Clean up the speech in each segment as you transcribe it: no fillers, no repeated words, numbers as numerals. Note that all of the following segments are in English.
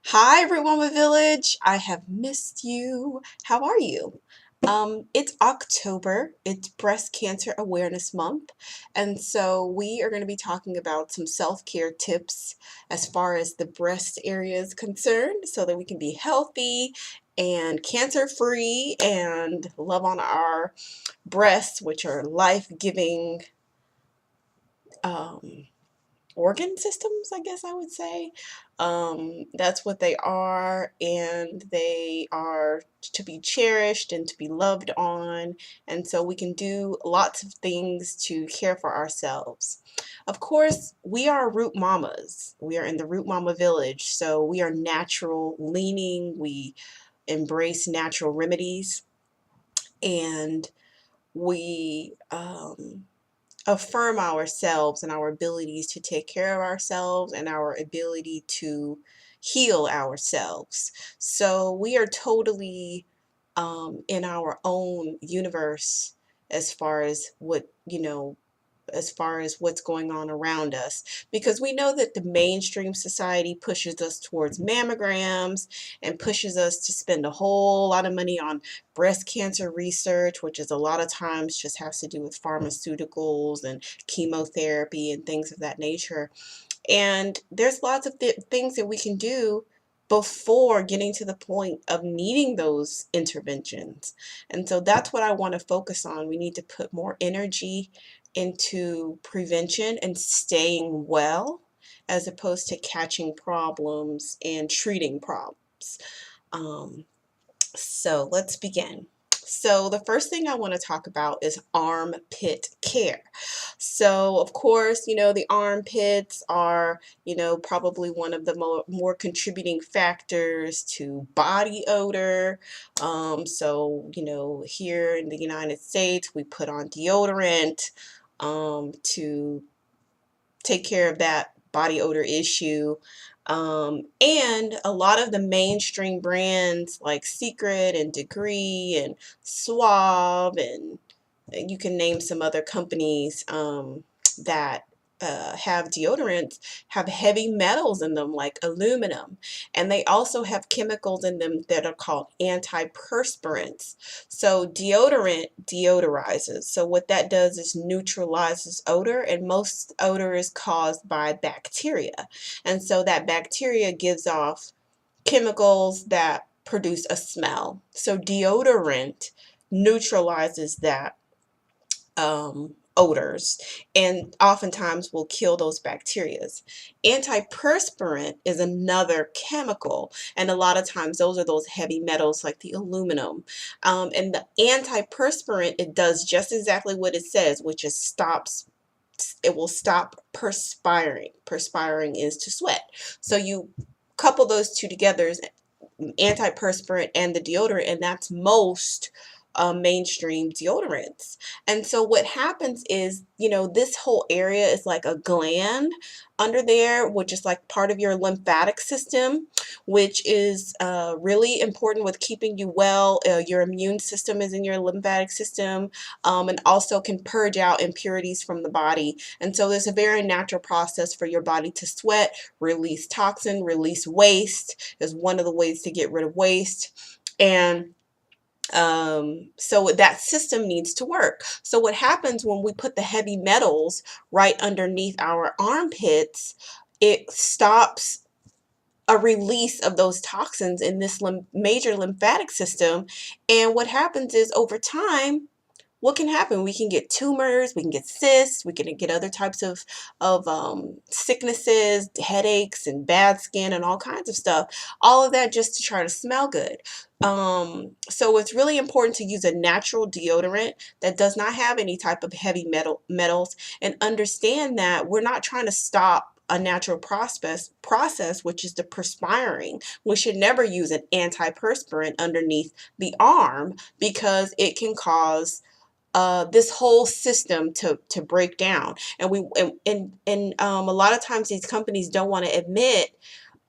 Hi, RootMama Village. I have missed you. How are you? It's October. It's Breast Cancer Awareness Month. And so we are going to be talking about some self-care tips as far as the breast area is concerned so that we can be healthy and cancer-free and love on our breasts, which are life-giving um, organ systems, I guess I would say. That's what they are, and they are to be cherished and to be loved on. And so we can do lots of things to care for ourselves. Of course, we are root mamas. We are in the root mama village, so we are natural leaning. We embrace natural remedies, and we affirm ourselves and our abilities to take care of ourselves and our ability to heal ourselves. So we are totally in our own universe as far as as far as what's going on around us, because we know that the mainstream society pushes us towards mammograms and pushes us to spend a whole lot of money on breast cancer research, which is a lot of times just has to do with pharmaceuticals and chemotherapy and things of that nature. And there's lots of things that we can do before getting to the point of needing those interventions. And so that's what I want to focus on. We need to put more energy into prevention and staying well as opposed to catching problems and treating problems. Um, so let's begin. So the first thing I want to talk about is armpit care. So of course, the armpits are, probably one of the more contributing factors to body odor. Here in the United States, we put on deodorant to take care of that body odor issue. And a lot of the mainstream brands like Secret and Degree and Suave, and you can name some other companies that have deodorants, have heavy metals in them like aluminum, and they also have chemicals in them that are called antiperspirants. So deodorant deodorizes. So what that does is neutralizes odor, and most odor is caused by bacteria. And so that bacteria gives off chemicals that produce a smell. So deodorant neutralizes that odors, and oftentimes will kill those bacterias. Antiperspirant is another chemical, and a lot of times those are those heavy metals like the aluminum. And the antiperspirant, it does just exactly what it says, which is it will stop perspiring. Perspiring is to sweat. So you couple those two together, antiperspirant and the deodorant, and that's most mainstream deodorants. And so what happens is, this whole area is like a gland under there, which is like part of your lymphatic system, which is really important with keeping you well. Your immune system is in your lymphatic system, and also can purge out impurities from the body. And so there's a very natural process for your body to sweat, release toxin, release waste is one of the ways to get rid of waste. And so that system needs to work. So what happens when we put the heavy metals right underneath our armpits, it stops a release of those toxins in this major lymphatic system. And what happens is over time, what can happen? We can get tumors, we can get cysts, we can get other types of sicknesses, headaches, and bad skin, and all kinds of stuff. All of that just to try to smell good. So it's really important to use a natural deodorant that does not have any type of heavy metals, and understand that we're not trying to stop a natural process, which is the perspiring. We should never use an antiperspirant underneath the arm because it can cause this whole system to break down. And a lot of times these companies don't want to admit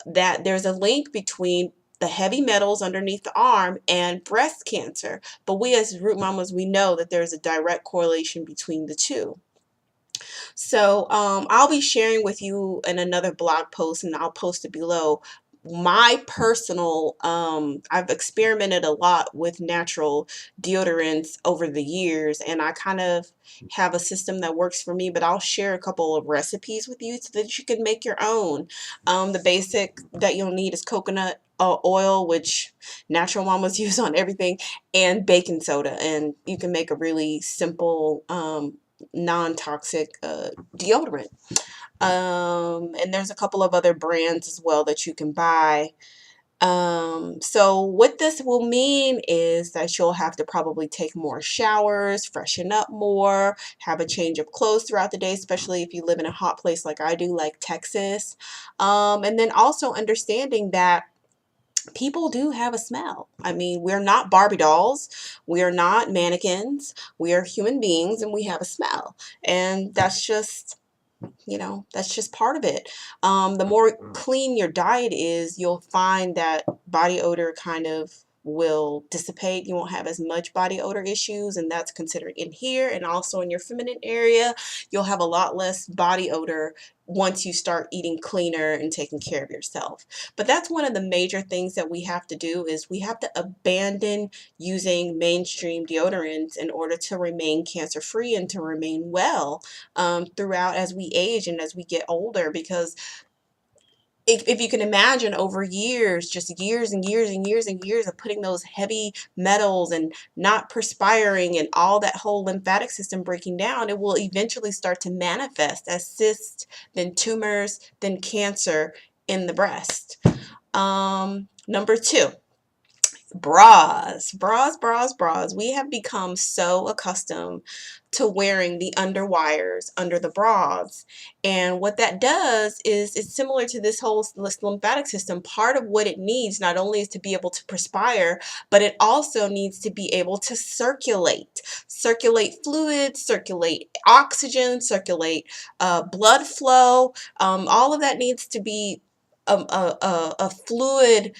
that there's a link between the heavy metals underneath the arm and breast cancer. But we as root mamas, we know that there's a direct correlation between the two. So I'll be sharing with you in another blog post, and I'll post it below, my personal, I've experimented a lot with natural deodorants over the years, and I kind of have a system that works for me, but I'll share a couple of recipes with you so that you can make your own. The basic that you'll need is coconut oil, which natural mamas use on everything, and baking soda, and you can make a really simple, non-toxic deodorant. And there's a couple of other brands as well that you can buy. So what this will mean is that you'll have to probably take more showers, freshen up more, have a change of clothes throughout the day, especially if you live in a hot place like I do, like Texas. And then also understanding that people do have a smell. I mean, we're not Barbie dolls, we are not mannequins, we are human beings, and we have a smell. And that's just, that's just part of it. The more clean your diet is, you'll find that body odor kind of will dissipate. You won't have as much body odor issues, and that's considered in here, and also in your feminine area. You'll have a lot less body odor once you start eating cleaner and taking care of yourself. But that's one of the major things that we have to do, is we have to abandon using mainstream deodorants in order to remain cancer free and to remain well throughout as we age and as we get older. Because if you can imagine, over years, just years and years and years and years of putting those heavy metals and not perspiring and all that whole lymphatic system breaking down, it will eventually start to manifest as cysts, then tumors, then cancer in the breast. Number two, bras. We have become so accustomed to wearing the underwires under the bras. And what that does is it's similar to this whole lymphatic system. Part of what it needs not only is to be able to perspire, but it also needs to be able to circulate fluids, circulate oxygen, circulate blood flow. All of that needs to be a fluid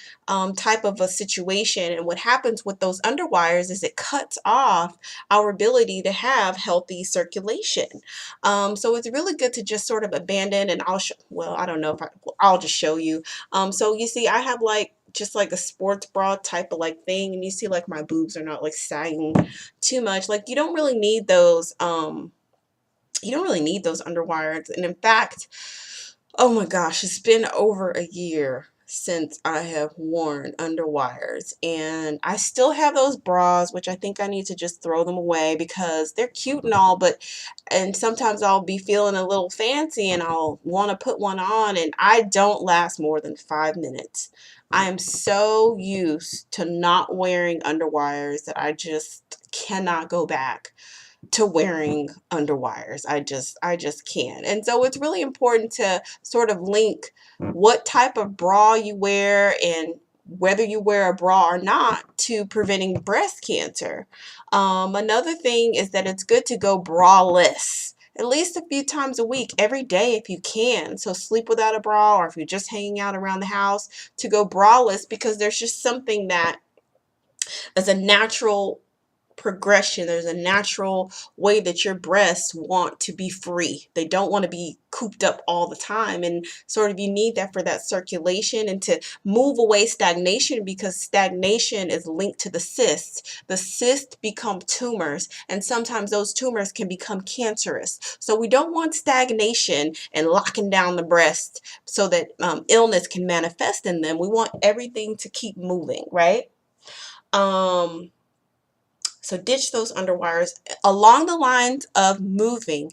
type of a situation. And what happens with those underwires is it cuts off our ability to have healthy circulation. So it's really good to just sort of abandon, and well, I don't know if I'll just show you. So you see, I have just like a sports bra type of thing, and you see my boobs are not sagging too much. You don't really need those. You don't really need those underwires. And in fact, oh my gosh, it's been over a year since I have worn underwires, and I still have those bras, which I think I need to just throw them away because they're cute and all, and sometimes I'll be feeling a little fancy and I'll want to put one on, and I don't last more than 5 minutes. I am so used to not wearing underwires that I just cannot go back to wearing underwires. I just can't. And so it's really important to sort of link what type of bra you wear and whether you wear a bra or not to preventing breast cancer. Another thing is that it's good to go braless at least a few times a week, every day if you can. So sleep without a bra, or if you're just hanging out around the house, to go braless, because there's just something that is a natural progression. There's a natural way that your breasts want to be free. They don't want to be cooped up all the time, and sort of you need that for that circulation and to move away stagnation, because stagnation is linked to the cysts. The cysts become tumors, and sometimes those tumors can become cancerous. So we don't want stagnation and locking down the breast so that illness can manifest in them. We want everything to keep moving, right? So ditch those underwires. Along the lines of moving,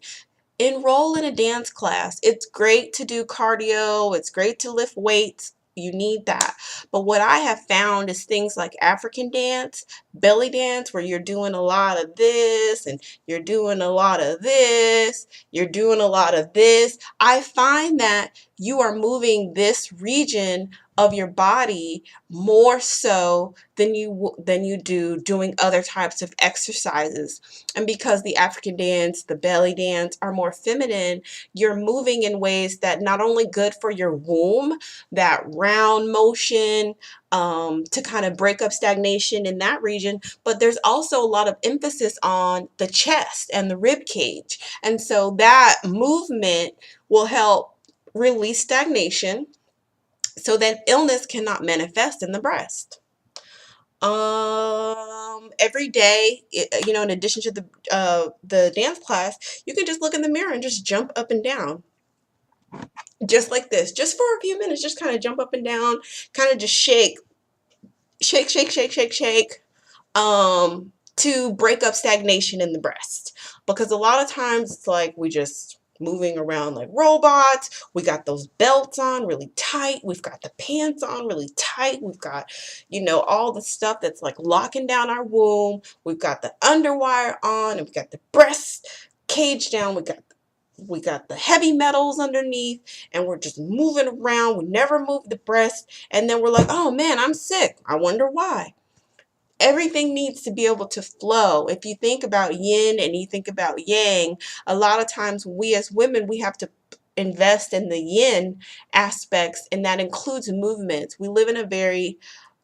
enroll in a dance class. It's great to do cardio. It's great to lift weights. You need that. But what I have found is things like African dance, belly dance, where you're doing a lot of this and you're doing a lot of this, you're doing a lot of this. I find that you are moving this region of your body more so than you do doing other types of exercises. And because the African dance, the belly dance are more feminine, you're moving in ways that not only good for your womb, that round motion, to kind of break up stagnation in that region, but there's also a lot of emphasis on the chest and the rib cage. And so that movement will help release stagnation, so that illness cannot manifest in the breast. Every day, in addition to the dance class, you can just look in the mirror and just jump up and down, just like this, just for a few minutes. Just kind of jump up and down, kind of just shake, shake, shake, shake, shake, shake, to break up stagnation in the breast. Because a lot of times it's like we just moving around like robots. We got those belts on really tight. We've got the pants on really tight. We've got, all the stuff that's like locking down our womb. We've got the underwire on, and we've got the breast cage down. We got the heavy metals underneath, and we're just moving around. We never move the breast, and then we're like, oh man, I'm sick. I wonder why. Everything needs to be able to flow. If you think about yin and you think about yang, a lot of times we as women, we have to invest in the yin aspects, and that includes movements. We live in a very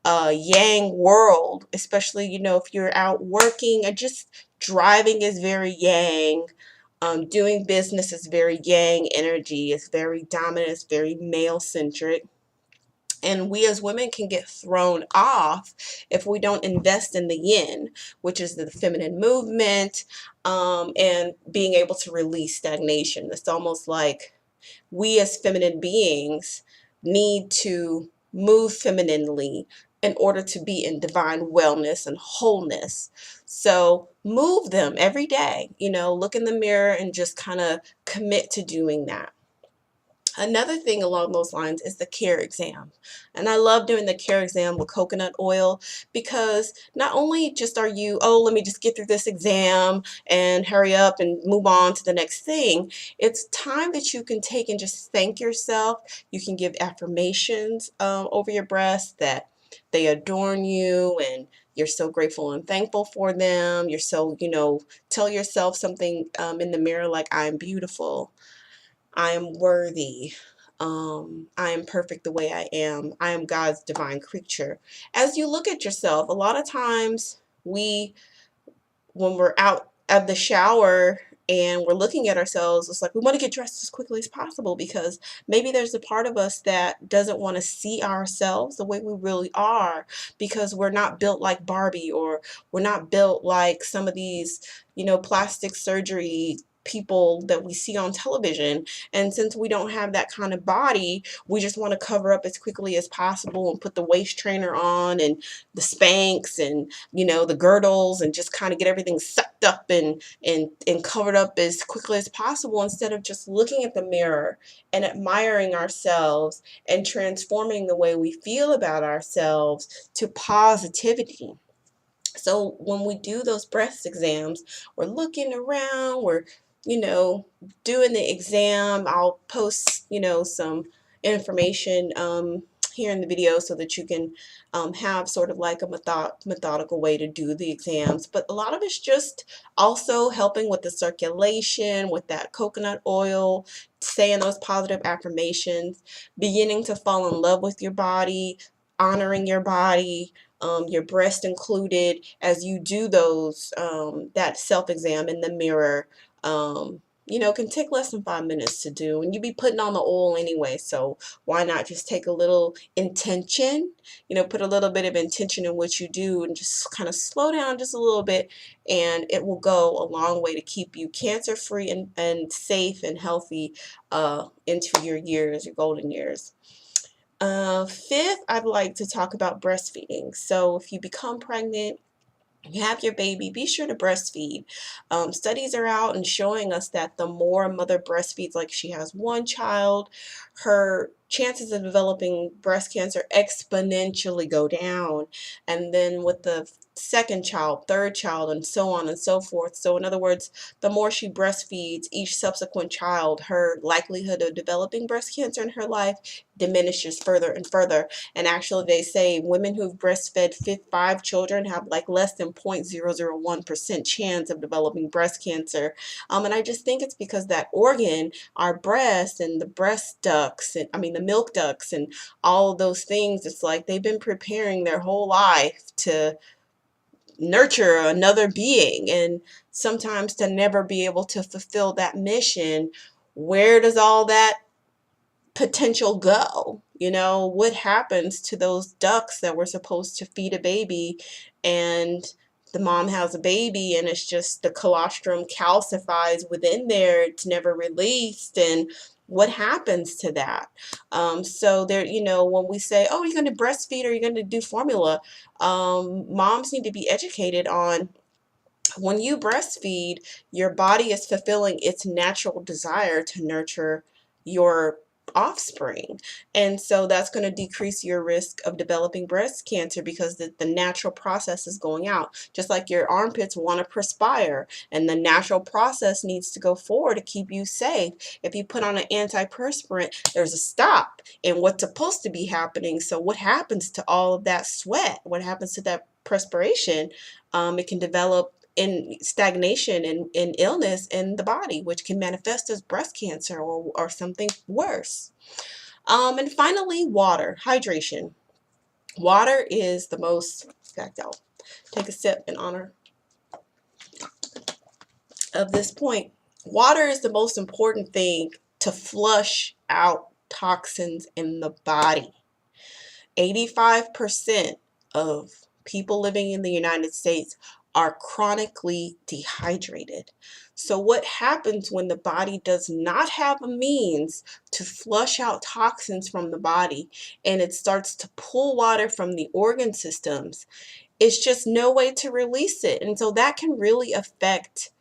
yang world, especially, if you're out working, and just driving is very yang. Doing business is very yang energy. It's very dominant. It's very male centric. And we as women can get thrown off if we don't invest in the yin, which is the feminine movement, and being able to release stagnation. It's almost like we as feminine beings need to move femininely in order to be in divine wellness and wholeness. So move them every day, look in the mirror and just kind of commit to doing that. Another thing along those lines is the care exam. And I love doing the care exam with coconut oil, because not only just are you, oh, let me just get through this exam and hurry up and move on to the next thing. It's time that you can take and just thank yourself. You can give affirmations over your breast that they adorn you, and you're so grateful and thankful for them. You're so, tell yourself something in the mirror like, I'm beautiful. I am worthy. I am perfect the way I am. I am God's divine creature. As you look at yourself, a lot of times when we're out of the shower and we're looking at ourselves, it's like we want to get dressed as quickly as possible, because maybe there's a part of us that doesn't want to see ourselves the way we really are, because we're not built like Barbie, or we're not built like some of these, plastic surgery people that we see on television. And since we don't have that kind of body, we just want to cover up as quickly as possible and put the waist trainer on and the Spanx and the girdles, and just kind of get everything sucked up and covered up as quickly as possible, instead of just looking at the mirror and admiring ourselves and transforming the way we feel about ourselves to positivity. So when we do those breast exams, we're looking around, we're, doing the exam. I'll post, some information here in the video so that you can have sort of like a methodical way to do the exams. But a lot of it's just also helping with the circulation, with that coconut oil, saying those positive affirmations, beginning to fall in love with your body, honoring your breast included, as you do those that self-exam in the mirror. Can take less than 5 minutes to do, and you be putting on the oil anyway, so why not just take a little intention, put a little bit of intention in what you do, and just kind of slow down just a little bit, and it will go a long way to keep you cancer free and safe and healthy into your golden years. Fifth, I'd like to talk about breastfeeding. So if you become pregnant, you have your baby, be sure to breastfeed. Studies are out and showing us that the more a mother breastfeeds, like she has one child, her chances of developing breast cancer exponentially go down. And then with the second child, third child, and so on and so forth. So in other words, the more she breastfeeds each subsequent child, her likelihood of developing breast cancer in her life diminishes further and further. And actually they say women who've breastfed 5 children have like less than 0.001% chance of developing breast cancer. And I just think it's because that organ, our breast and the breast ducts, and the milk ducts and all of those things, it's like they've been preparing their whole life to nurture another being, and sometimes to never be able to fulfill that mission, where does all that potential go? You know, what happens to those ducts that were supposed to feed a baby, and the mom has a baby and it's just the colostrum calcifies within there, it's never released, and what happens to that? So there, you know, when we say, oh, you're going to breastfeed or you're going to do formula, moms need to be educated on, when you breastfeed, your body is fulfilling its natural desire to nurture your offspring. And so that's going to decrease your risk of developing breast cancer, because the natural process is going out. Just like your armpits want to perspire, and the natural process needs to go forward to keep you safe. If you put on an antiperspirant, there's a stop in what's supposed to be happening. So what happens to all of that sweat? What happens to that perspiration? It can develop in stagnation and illness in the body, which can manifest as breast cancer or something worse. And finally, water, hydration. Water is the most, in fact, I'll take a sip in honor of this point. Water is the most important thing to flush out toxins in the body. 85% of people living in the United States are chronically dehydrated. So what happens when the body does not have a means to flush out toxins from the body, and it starts to pull water from the organ systems? It's just no way to release it. And so that can really affect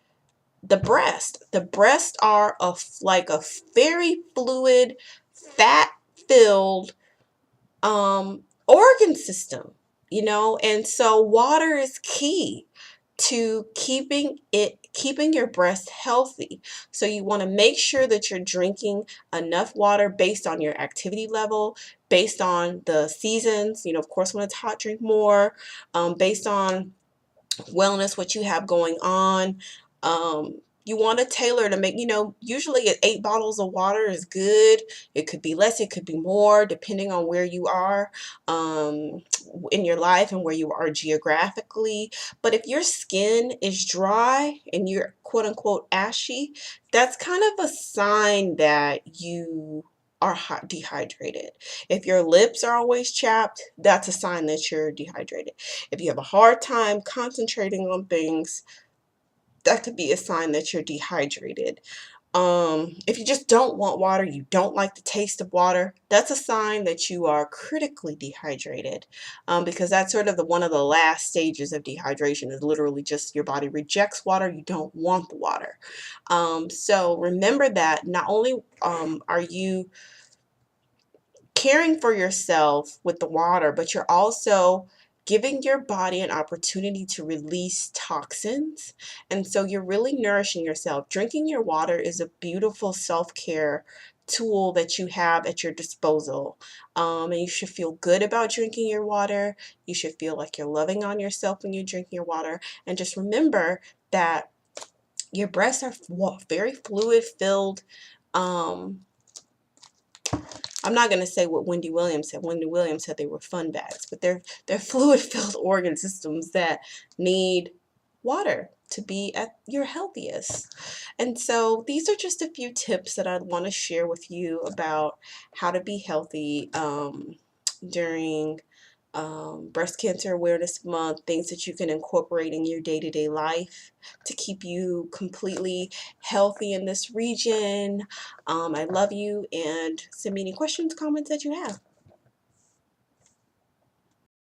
the breast. The breasts are like a very fluid, fat-filled organ system, you know, and so water is key to keeping your breast healthy. So you want to make sure that you're drinking enough water based on your activity level, based on the seasons. You know, of course, when it's hot, drink more, based on wellness, what you have going on. You want to tailor to make, you know, usually 8 bottles of water is good. It could be less, it could be more, depending on where you are in your life and where you are geographically. But if your skin is dry and you're quote unquote ashy, that's kind of a sign that you are dehydrated. If your lips are always chapped, that's a sign that you're dehydrated. If you have a hard time concentrating on things, that could be a sign that you're dehydrated. If you just don't want water, you don't like the taste of water, that's a sign that you are critically dehydrated, because that's sort of one of the last stages of dehydration, is literally just your body rejects water, you don't want the water. So remember that not only are you caring for yourself with the water, but you're also giving your body an opportunity to release toxins. And so you're really nourishing yourself. Drinking your water is a beautiful self-care tool that you have at your disposal. And you should feel good about drinking your water. You should feel like you're loving on yourself when you're drinking your water. And just remember that your breasts are very fluid filled. I'm not going to say what Wendy Williams said. Wendy Williams said they were fun bags, but they're fluid-filled organ systems that need water to be at your healthiest. And so these are just a few tips that I'd want to share with you about how to be healthy during Breast Cancer Awareness Month, things that you can incorporate in your day-to-day life to keep you completely healthy in this region. I love you, and send me any questions, comments that you have.